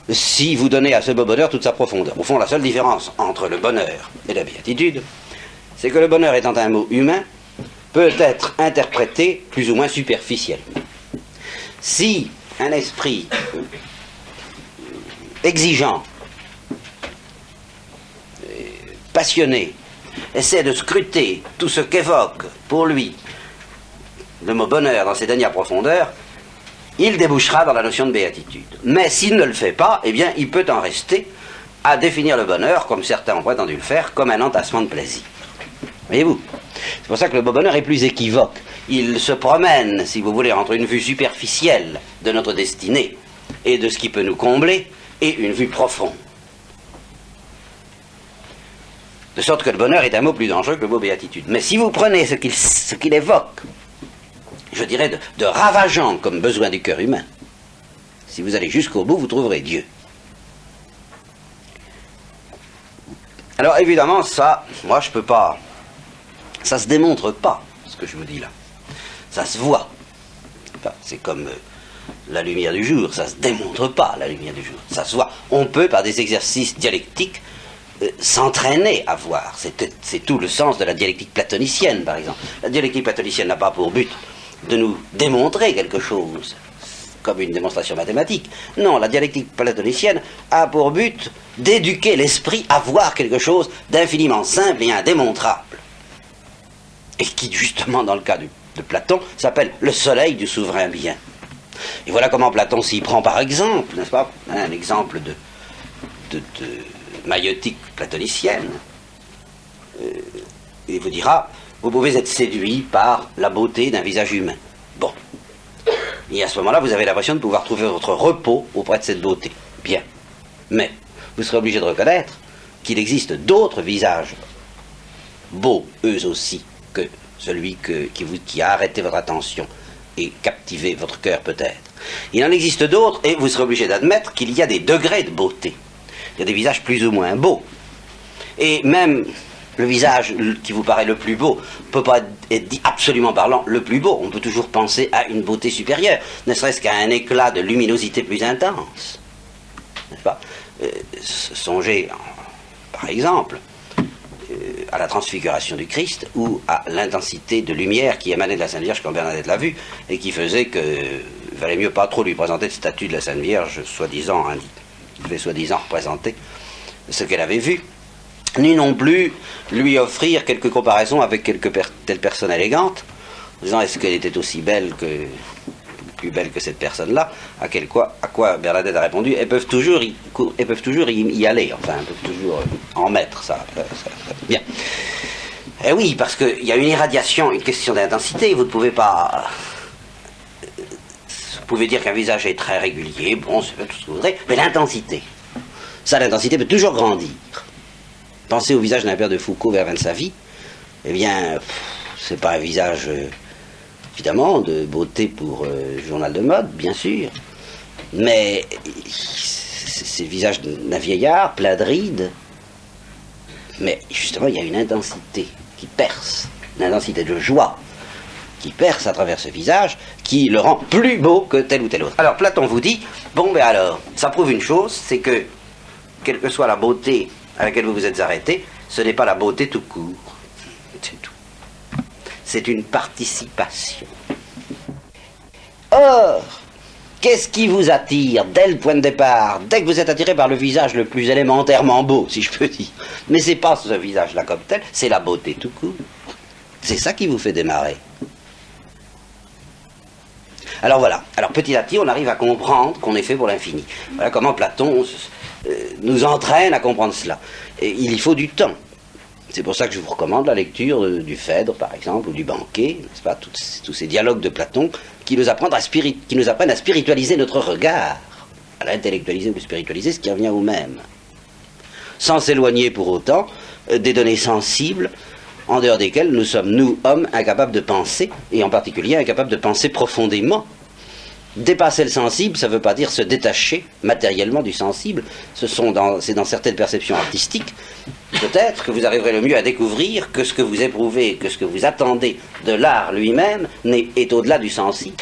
si vous donnez à ce beau bonheur toute sa profondeur. Au fond, la seule différence entre le bonheur et la béatitude, c'est que le bonheur étant un mot humain, peut être interprété plus ou moins superficiellement. Si un esprit exigeant, passionné, essaie de scruter tout ce qu'évoque pour lui le mot bonheur dans ses dernières profondeurs, il débouchera dans la notion de béatitude. Mais s'il ne le fait pas, eh bien, il peut en rester à définir le bonheur, comme certains ont prétendu le faire, comme un entassement de plaisir. Voyez-vous ? C'est pour ça que le mot bonheur est plus équivoque. Il se promène, si vous voulez, entre une vue superficielle de notre destinée et de ce qui peut nous combler, et une vue profonde. De sorte que le bonheur est un mot plus dangereux que le mot béatitude. Mais si vous prenez ce qu'il évoque, je dirais de ravageant comme besoin du cœur humain, si vous allez jusqu'au bout, vous trouverez Dieu. Alors évidemment, ça, moi je peux pas, ça se démontre pas, ce que je vous dis là. Ça se voit. Enfin, c'est comme la lumière du jour, ça se démontre pas, la lumière du jour. Ça se voit. On peut, par des exercices dialectiques, s'entraîner à voir. C'est tout le sens de la dialectique platonicienne, par exemple. La dialectique platonicienne n'a pas pour but de nous démontrer quelque chose, comme une démonstration mathématique. Non, la dialectique platonicienne a pour but d'éduquer l'esprit à voir quelque chose d'infiniment simple et indémontrable. Et qui, justement, dans le cas de Platon, s'appelle le soleil du souverain bien. Et voilà comment Platon s'y prend, par exemple, n'est-ce pas, un exemple de maïeutique platonicienne. Il vous dira, vous pouvez être séduit par la beauté d'un visage humain. Bon. Et à ce moment-là, vous avez l'impression de pouvoir trouver votre repos auprès de cette beauté. Bien. Mais, vous serez obligé de reconnaître qu'il existe d'autres visages beaux, eux aussi, que celui qui a arrêté votre attention et captivé votre cœur peut-être. Il en existe d'autres, et vous serez obligé d'admettre qu'il y a des degrés de beauté. Il y a des visages plus ou moins beaux. Et même le visage qui vous paraît le plus beau ne peut pas être dit absolument parlant le plus beau. On peut toujours penser à une beauté supérieure, ne serait-ce qu'à un éclat de luminosité plus intense. N'est-ce pas ? Songez, par exemple, à la transfiguration du Christ ou à l'intensité de lumière qui émanait de la Sainte Vierge quand Bernadette l'a vue et qui faisait qu'il valait mieux pas trop lui présenter de statue de la Sainte Vierge, soi-disant, qui devait soi-disant représenter ce qu'elle avait vu, ni non plus lui offrir quelques comparaisons avec telle personne élégante, en disant est-ce qu'elle était aussi belle plus belle que cette personne-là, à quoi Bernadette a répondu, elles peuvent toujours y aller, enfin, elles peuvent toujours en mettre, ça. Bien. Eh oui, parce qu'il y a une irradiation, une question d'intensité, vous ne pouvez pas... Vous pouvez dire qu'un visage est très régulier, bon, c'est tout ce que vous voudrez, mais l'intensité, l'intensité peut toujours grandir. Pensez au visage d'un père de Foucault vers la fin de sa vie, eh bien, c'est pas un visage... évidemment, de beauté pour journal de mode, bien sûr. Mais c'est le visage d'un vieillard, plein de rides. Mais justement, il y a une intensité qui perce, une intensité de joie qui perce à travers ce visage, qui le rend plus beau que tel ou tel autre. Alors Platon vous dit, bon ben alors, ça prouve une chose, c'est que, quelle que soit la beauté à laquelle vous vous êtes arrêté, ce n'est pas la beauté tout court. C'est tout. C'est une participation. Or, qu'est-ce qui vous attire dès le point de départ, dès que vous êtes attiré par le visage le plus élémentairement beau, si je peux dire? Mais c'est pas ce visage-là comme tel, c'est la beauté tout court. C'est ça qui vous fait démarrer. Alors voilà, alors petit à petit on arrive à comprendre qu'on est fait pour l'infini. Voilà comment Platon nous entraîne à comprendre cela. Et il y faut du temps. C'est pour ça que je vous recommande la lecture du Phèdre, par exemple, ou du Banquet, n'est-ce pas, tous ces dialogues de Platon qui nous apprennent à spiritualiser notre regard, à l'intellectualiser ou spiritualiser, ce qui revient au même. Sans s'éloigner pour autant des données sensibles en dehors desquels nous sommes, nous, hommes, incapables de penser, et en particulier incapables de penser profondément. Dépasser le sensible, ça ne veut pas dire se détacher matériellement du sensible. C'est dans certaines perceptions artistiques, peut-être, que vous arriverez le mieux à découvrir que ce que vous éprouvez, que ce que vous attendez de l'art lui-même est au-delà du sensible.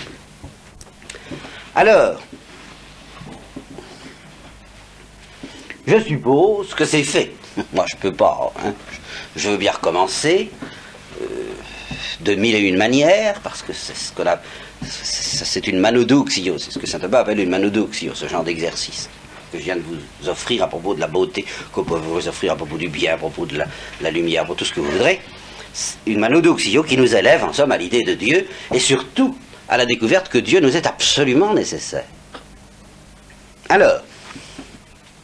Alors, je suppose que c'est fait. Moi, je ne peux pas. Hein. Je veux bien recommencer de mille et une manières, parce que c'est ce qu'on a... C'est une manodouxio, c'est ce que saint Thomas appelle une manodouxio, ce genre d'exercice que je viens de vous offrir à propos de la beauté, qu'on peut vous offrir à propos du bien, à propos de la lumière, pour tout ce que vous voudrez. Une manodouxio qui nous élève en somme à l'idée de Dieu, et surtout à la découverte que Dieu nous est absolument nécessaire. Alors,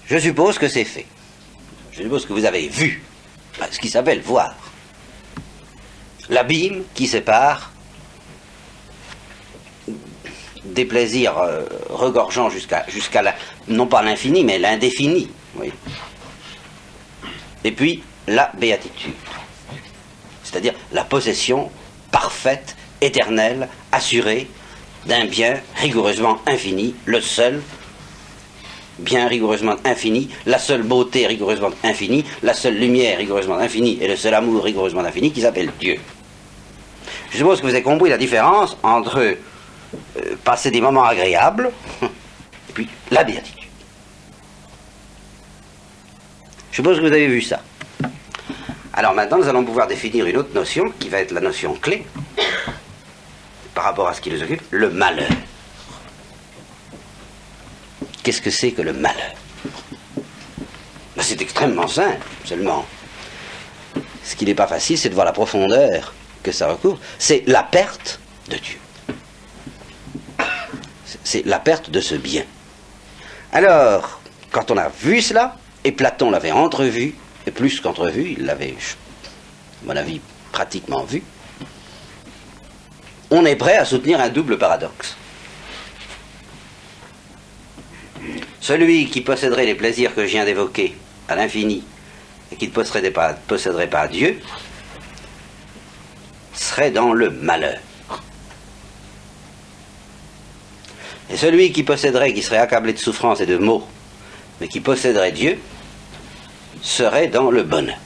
je suppose que c'est fait. Je suppose que vous avez vu ce qui s'appelle voir. L'abîme qui sépare des plaisirs regorgeant jusqu'à non pas l'infini, mais l'indéfini. Oui. Et puis, la béatitude. C'est-à-dire la possession parfaite, éternelle, assurée d'un bien rigoureusement infini, le seul bien rigoureusement infini, la seule beauté rigoureusement infinie, la seule lumière rigoureusement infinie et le seul amour rigoureusement infini qui s'appelle Dieu. Je suppose que vous avez compris la différence entre passer des moments agréables et puis la béatitude. Je suppose que vous avez vu ça. Alors maintenant, nous allons pouvoir définir une autre notion qui va être la notion clé par rapport à ce qui nous occupe, le malheur. Qu'est-ce que c'est que le malheur? Ben, c'est extrêmement simple, seulement. Ce qui n'est pas facile, c'est de voir la profondeur que ça recouvre. C'est la perte de Dieu. C'est la perte de ce bien. Alors, quand on a vu cela, et Platon l'avait entrevu, et plus qu'entrevu, il l'avait, à mon avis, pratiquement vu, on est prêt à soutenir un double paradoxe. Celui qui posséderait les plaisirs que je viens d'évoquer à l'infini, et qui ne posséderait pas Dieu, serait dans le malheur. Et celui qui posséderait, qui serait accablé de souffrance et de maux, mais qui posséderait Dieu, serait dans le bonheur.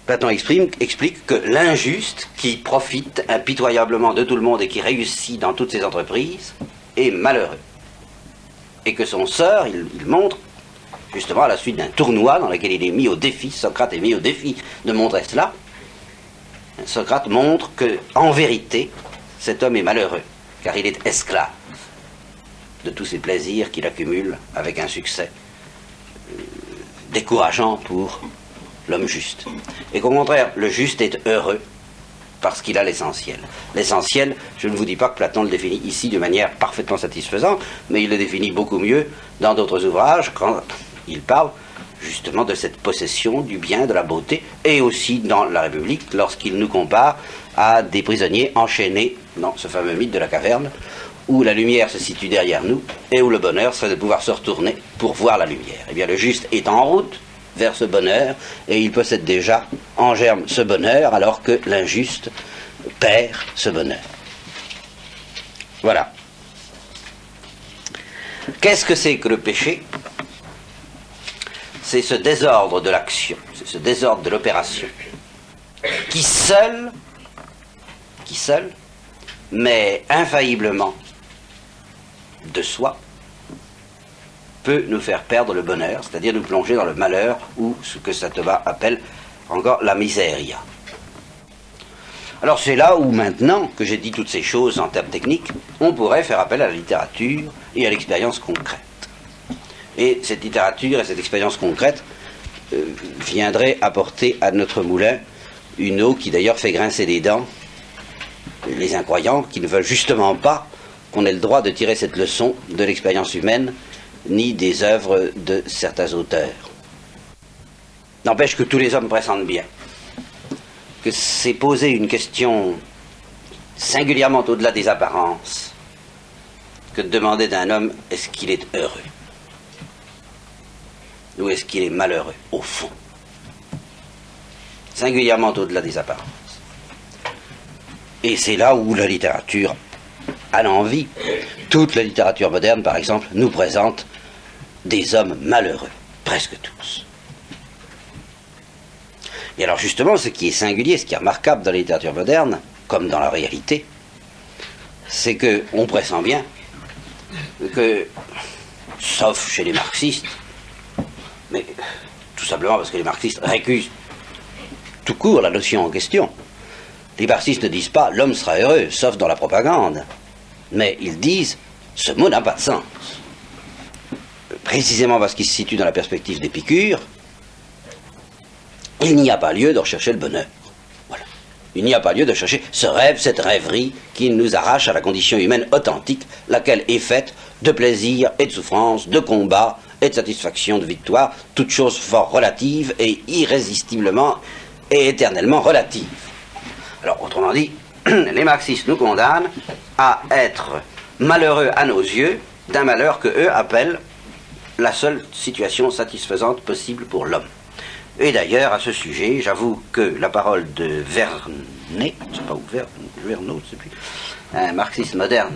Platon explique que l'injuste, qui profite impitoyablement de tout le monde et qui réussit dans toutes ses entreprises, est malheureux. Et que son sort, il montre, justement à la suite d'un tournoi dans lequel il est mis au défi, Socrate est mis au défi de montrer cela, Socrate montre que, en vérité, cet homme est malheureux, car il est esclave de tous ces plaisirs qu'il accumule avec un succès décourageant pour l'homme juste. Et qu'au contraire, le juste est heureux parce qu'il a l'essentiel. L'essentiel, je ne vous dis pas que Platon le définit ici de manière parfaitement satisfaisante, mais il le définit beaucoup mieux dans d'autres ouvrages quand il parle justement de cette possession du bien, de la beauté, et aussi dans La République, lorsqu'il nous compare à des prisonniers enchaînés dans ce fameux mythe de la caverne, où la lumière se situe derrière nous, et où le bonheur serait de pouvoir se retourner pour voir la lumière. Eh bien, le juste est en route vers ce bonheur, et il possède déjà en germe ce bonheur, alors que l'injuste perd ce bonheur. Voilà. Qu'est-ce que c'est que le péché? C'est ce désordre de l'action, c'est ce désordre de l'opération, qui seul, mais infailliblement de soi, peut nous faire perdre le bonheur, c'est-à-dire nous plonger dans le malheur, ou ce que saint Thomas appelle encore la miséria. Alors c'est là où maintenant que j'ai dit toutes ces choses en termes techniques, on pourrait faire appel à la littérature et à l'expérience concrète. Et cette littérature et cette expérience concrète viendraient apporter à notre moulin une eau qui d'ailleurs fait grincer des dents les incroyants qui ne veulent justement pas qu'on ait le droit de tirer cette leçon de l'expérience humaine ni des œuvres de certains auteurs. N'empêche que tous les hommes pressentent bien que c'est poser une question singulièrement au-delà des apparences que de demander d'un homme est-ce qu'il est heureux ou est-ce qu'il est malheureux au fond. singulièrement au-delà des apparences. Et c'est là où la littérature a l'envie. Toute la littérature moderne, par exemple, nous présente des hommes malheureux, presque tous. Et alors justement, ce qui est singulier, ce qui est remarquable dans la littérature moderne, comme dans la réalité, c'est qu'on pressent bien que, sauf chez les marxistes, mais tout simplement parce que les marxistes récusent tout court la notion en question, les marxistes ne disent pas « l'homme sera heureux », sauf dans la propagande, mais ils disent « ce mot n'a pas de sens ». Précisément parce qu'il se situe dans la perspective d'Épicure, il n'y a pas lieu de rechercher le bonheur. Voilà. Il n'y a pas lieu de chercher ce rêve, cette rêverie qui nous arrache à la condition humaine authentique, laquelle est faite de plaisir et de souffrance, de combat et de satisfaction, de victoire, toutes choses fort relatives et irrésistiblement et éternellement relatives. Alors, autrement dit, les marxistes nous condamnent à être malheureux à nos yeux d'un malheur que eux appellent la seule situation satisfaisante possible pour l'homme. Et d'ailleurs, à ce sujet, j'avoue que la parole de Vernet, je sais pas où, Verneau, je sais plus, un marxiste moderne,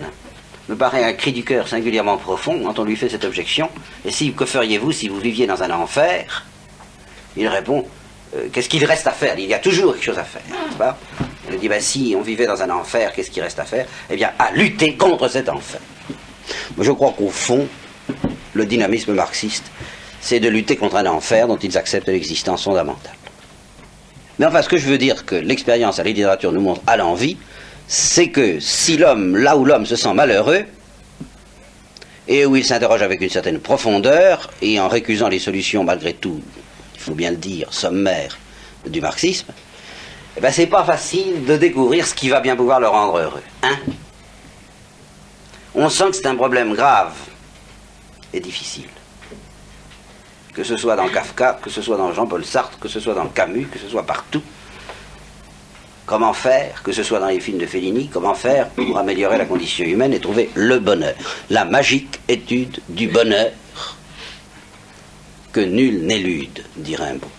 me paraît un cri du cœur singulièrement profond quand on lui fait cette objection. Et si, que feriez-vous si vous viviez dans un enfer? Il répond, qu'est-ce qu'il reste à faire? Il y a toujours quelque chose à faire, n'est-ce pas? Il dit, ben, si on vivait dans un enfer, qu'est-ce qu'il reste à faire? Eh bien, à lutter contre cet enfer. Moi, je crois qu'au fond, le dynamisme marxiste, c'est de lutter contre un enfer dont ils acceptent l'existence fondamentale. Mais enfin, ce que je veux dire que l'expérience à la littérature nous montre à l'envi, c'est que si l'homme, là où l'homme se sent malheureux, et où il s'interroge avec une certaine profondeur, et en récusant les solutions malgré tout, il faut bien le dire, sommaires du marxisme, eh ben, c'est pas facile de découvrir ce qui va bien pouvoir le rendre heureux. Hein? On sent que c'est un problème grave et difficile. Que ce soit dans Kafka, que ce soit dans Jean-Paul Sartre, que ce soit dans Camus, que ce soit partout. Comment faire, que ce soit dans les films de Fellini, comment faire pour améliorer la condition humaine et trouver le bonheur. La magique étude du bonheur que nul n'élude, dit Rimbaud.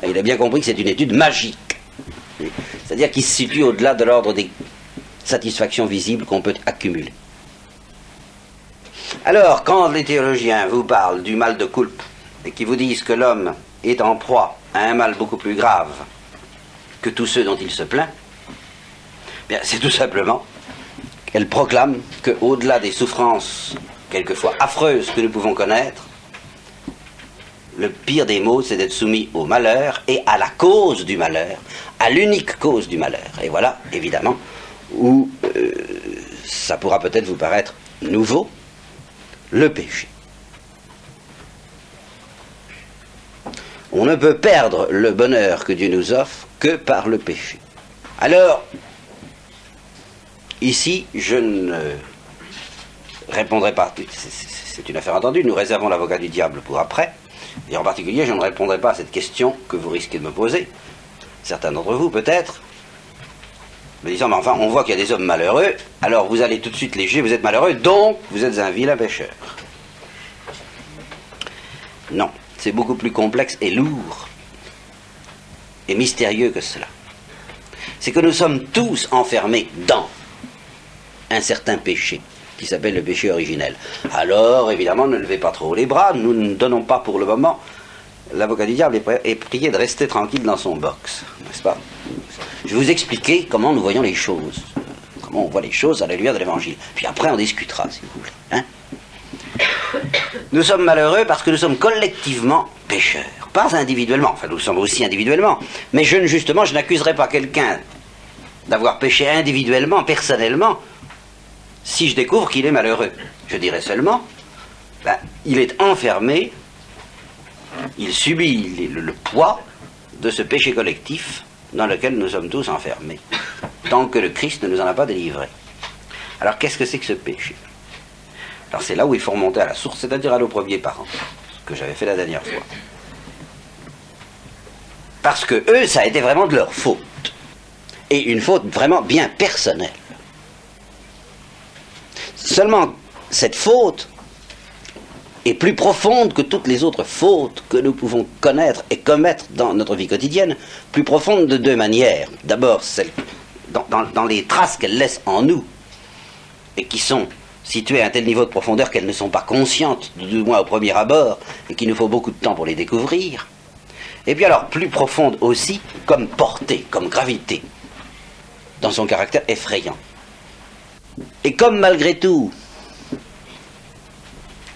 Il a bien compris que c'est une étude magique. C'est-à-dire qu'il se situe au-delà de l'ordre des satisfactions visibles qu'on peut accumuler. Alors, quand les théologiens vous parlent du mal de culpe, et qui vous disent que l'homme est en proie à un mal beaucoup plus grave que tous ceux dont il se plaint, bien, c'est tout simplement qu'elle proclame qu'au-delà des souffrances quelquefois affreuses que nous pouvons connaître, le pire des maux, c'est d'être soumis au malheur et à la cause du malheur, à l'unique cause du malheur. Et voilà, évidemment, où ça pourra peut-être vous paraître nouveau, le péché. On ne peut perdre le bonheur que Dieu nous offre que par le péché. Alors, ici, je ne répondrai pas, c'est une affaire entendue, nous réservons l'avocat du diable pour après, et en particulier, je ne répondrai pas à cette question que vous risquez de me poser, certains d'entre vous peut-être, me disant, mais enfin, on voit qu'il y a des hommes malheureux, alors vous allez tout de suite les juger, vous êtes malheureux, donc vous êtes un vilain pécheur. Non. C'est beaucoup plus complexe et lourd et mystérieux que cela. C'est que nous sommes tous enfermés dans un certain péché qui s'appelle le péché originel. Alors, évidemment, ne levez pas trop les bras, nous ne donnons pas pour le moment. L'avocat du diable est prié de rester tranquille dans son box, n'est-ce pas? Je vais vous expliquer comment nous voyons les choses, comment on voit les choses à la lumière de l'Évangile. Puis après, on discutera, si vous voulez. Hein? Nous sommes malheureux parce que nous sommes collectivement pécheurs, pas individuellement, enfin nous sommes aussi individuellement, mais justement je n'accuserai pas quelqu'un d'avoir péché individuellement, personnellement, si je découvre qu'il est malheureux. Je dirais seulement, il est enfermé, il subit le poids de ce péché collectif dans lequel nous sommes tous enfermés, tant que le Christ ne nous en a pas délivrés. Alors qu'est-ce que c'est que ce péché ? Alors c'est là où il faut remonter à la source, c'est-à-dire à nos premiers parents, ce que j'avais fait la dernière fois. Parce que eux, ça a été vraiment de leur faute. Et une faute vraiment bien personnelle. Seulement, cette faute est plus profonde que toutes les autres fautes que nous pouvons connaître et commettre dans notre vie quotidienne, plus profonde de deux manières. D'abord, dans les traces qu'elle laisse en nous, et qui sont situées à un tel niveau de profondeur qu'elles ne sont pas conscientes, du moins au premier abord, et qu'il nous faut beaucoup de temps pour les découvrir. Et puis alors, plus profonde aussi, comme portée, comme gravité, dans son caractère effrayant. Et comme malgré tout,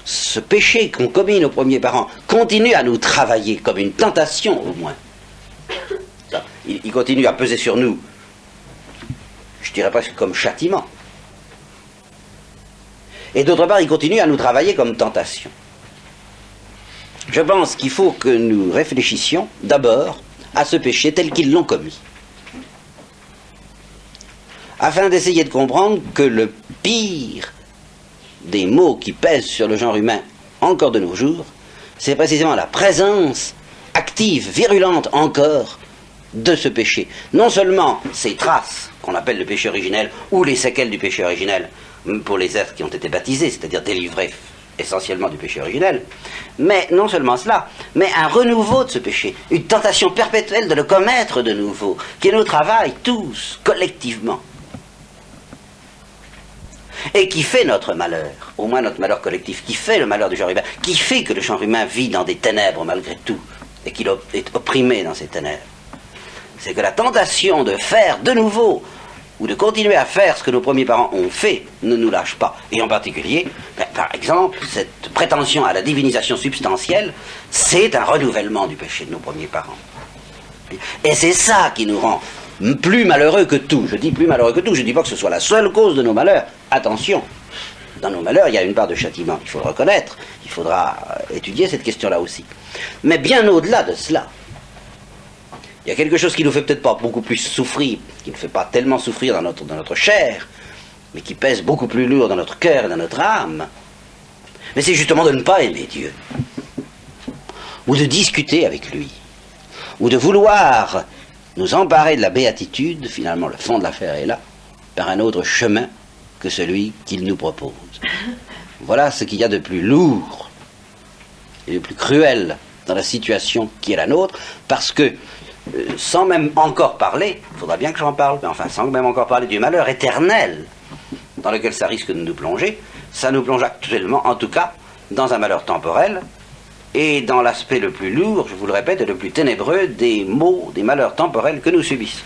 ce péché qu'ont commis nos premiers parents continue à nous travailler, comme une tentation au moins. Il continue à peser sur nous, je dirais presque comme châtiment. Et d'autre part, il continue à nous travailler comme tentation. Je pense qu'il faut que nous réfléchissions d'abord à ce péché tel qu'ils l'ont commis, afin d'essayer de comprendre que le pire des maux qui pèsent sur le genre humain encore de nos jours, c'est précisément la présence active, virulente encore, de ce péché. Non seulement ces traces qu'on appelle le péché originel, ou les séquelles du péché originel, pour les êtres qui ont été baptisés, c'est-à-dire délivrés essentiellement du péché originel, mais non seulement cela, mais un renouveau de ce péché, une tentation perpétuelle de le commettre de nouveau, qui nous travaille tous, collectivement, et qui fait notre malheur, au moins notre malheur collectif, qui fait le malheur du genre humain, qui fait que le genre humain vit dans des ténèbres malgré tout, et qu'il est opprimé dans ces ténèbres. C'est que la tentation de faire de nouveau, ou de continuer à faire ce que nos premiers parents ont fait, ne nous lâche pas. Et en particulier, par exemple, cette prétention à la divinisation substantielle, c'est un renouvellement du péché de nos premiers parents. Et c'est ça qui nous rend plus malheureux que tout. Je dis plus malheureux que tout, je ne dis pas que ce soit la seule cause de nos malheurs. Attention, dans nos malheurs, il y a une part de châtiment, il faut le reconnaître, il faudra étudier cette question-là aussi. Mais bien au-delà de cela, il y a quelque chose qui nous fait peut-être pas beaucoup plus souffrir, qui ne fait pas tellement souffrir dans notre chair, mais qui pèse beaucoup plus lourd dans notre cœur et dans notre âme. Mais c'est justement de ne pas aimer Dieu, ou de discuter avec lui, ou de vouloir nous emparer de la béatitude, finalement le fond de l'affaire est là, par un autre chemin que celui qu'il nous propose. Voilà ce qu'il y a de plus lourd et de plus cruel dans la situation qui est la nôtre, parce que sans même encore parler, il faudra bien que j'en parle, mais enfin sans même encore parler du malheur éternel dans lequel ça risque de nous plonger, ça nous plonge actuellement, en tout cas, dans un malheur temporel, et dans l'aspect le plus lourd, je vous le répète, et le plus ténébreux des maux, des malheurs temporels que nous subissons.